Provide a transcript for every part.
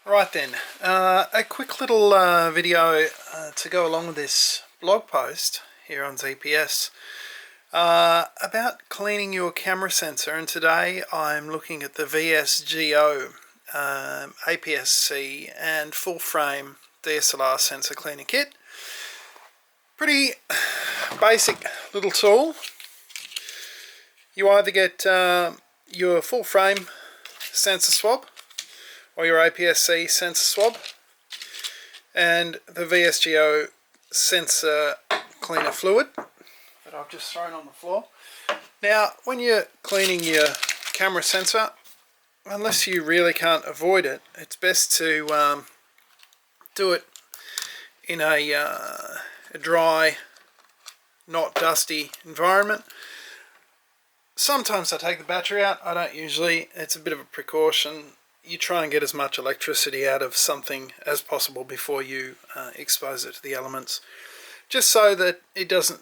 Right then, a quick little video to go along with this blog post here on ZPS about cleaning your camera sensor, and today I'm looking at the VSGO aps-c and full frame DSLR sensor cleaner kit. Pretty basic little tool. You either get your full frame sensor swab or your aps-c sensor swab and the VSGO sensor cleaner fluid that I've just thrown on the floor. Now, when you're cleaning your camera sensor, unless you really can't avoid it, it's best to do it in a dry, not dusty environment. Sometimes I take the battery out. I don't usually. It's a bit of a precaution. You try and get as much electricity out of something as possible before you expose it to the elements, just so that it doesn't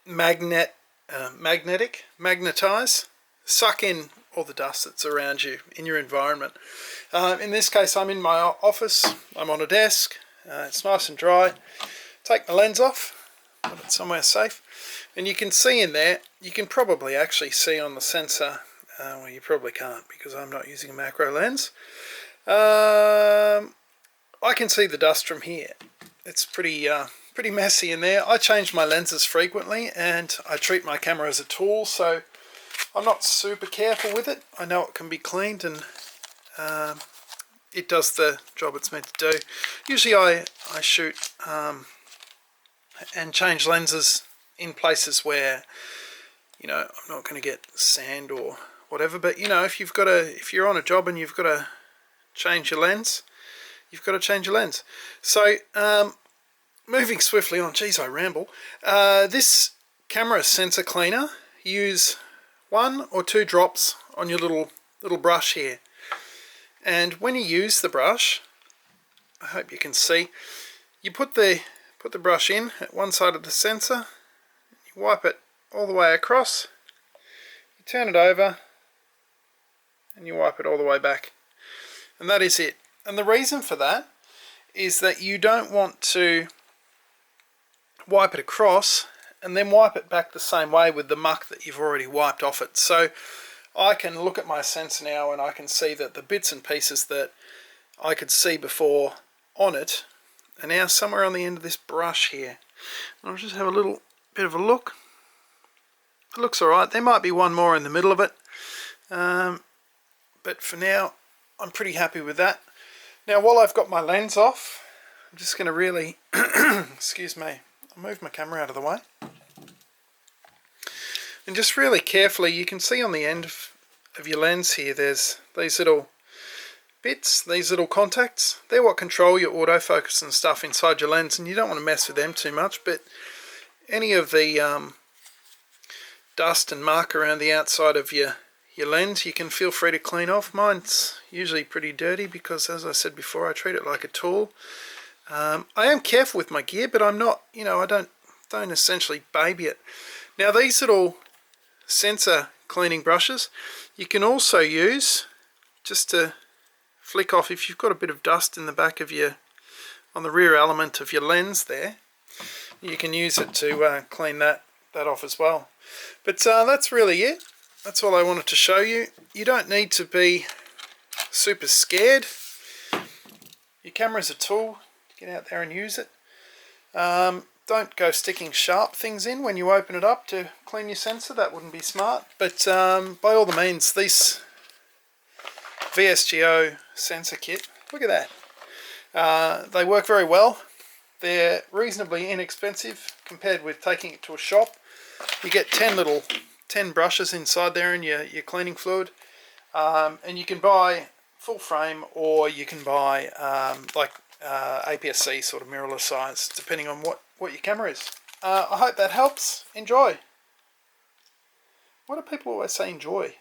magnetize, suck in all the dust that's around you in your environment. In this case, I'm in my office. I'm on a desk. It's nice and dry. Take my lens off, put it somewhere safe, and you can see in there. You can probably actually see on the sensor. Well, you probably can't because I'm not using a macro lens. I can see the dust from here. It's pretty messy in there. I change my lenses frequently, and I treat my camera as a tool, so I'm not super careful with it. I know it can be cleaned, and it does the job it's meant to do. Usually I shoot and change lenses in places where, you know, I'm not going to get sand or whatever, but you know, if you're on a job and you've got to change your lens, you've got to change your lens. So moving swiftly on, geez, I ramble. This camera sensor cleaner, use 1 or 2 drops on your little brush here, and when you use the brush, I hope you can see, you put the brush in at one side of the sensor, you wipe it all the way across, you turn it over, and you wipe it all the way back, and that is it. And the reason for that is that you don't want to wipe it across and then wipe it back the same way with the muck that you've already wiped off it. So I can look at my sensor now and I can see that the bits and pieces that I could see before on it are now somewhere on the end of this brush here. I'll just have a little bit of a look. It looks alright. There might be one more in the middle of it. But for now, I'm pretty happy with that. Now, while I've got my lens off, I'm just going to really, excuse me, I'll move my camera out of the way. And just really carefully, you can see on the end of your lens here, there's these little bits, these little contacts. They're what control your autofocus and stuff inside your lens, and you don't want to mess with them too much, but any of the dust and muck around the outside of your lens, you can feel free to clean off. Mine's usually pretty dirty because, as I said before, I treat it like a tool. I am careful with my gear, but I'm not, you know, I don't essentially baby it. Now, these little sensor cleaning brushes, you can also use just to flick off if you've got a bit of dust in the back of on the rear element of your lens there. You can use it to clean that off as well. But that's really it. That's all I wanted to show you. You don't need to be super scared. Your camera's a tool. Get out there and use it. Don't go sticking sharp things in when you open it up to clean your sensor. That wouldn't be smart. But by all the means, this VSGO sensor kit, look at that. They work very well. They're reasonably inexpensive compared with taking it to a shop. You get 10 brushes inside there in your cleaning fluid, and you can buy full frame, or you can buy like aps-c sort of mirrorless size, depending on what your camera is. I hope that helps. Enjoy. Why do people always say enjoy?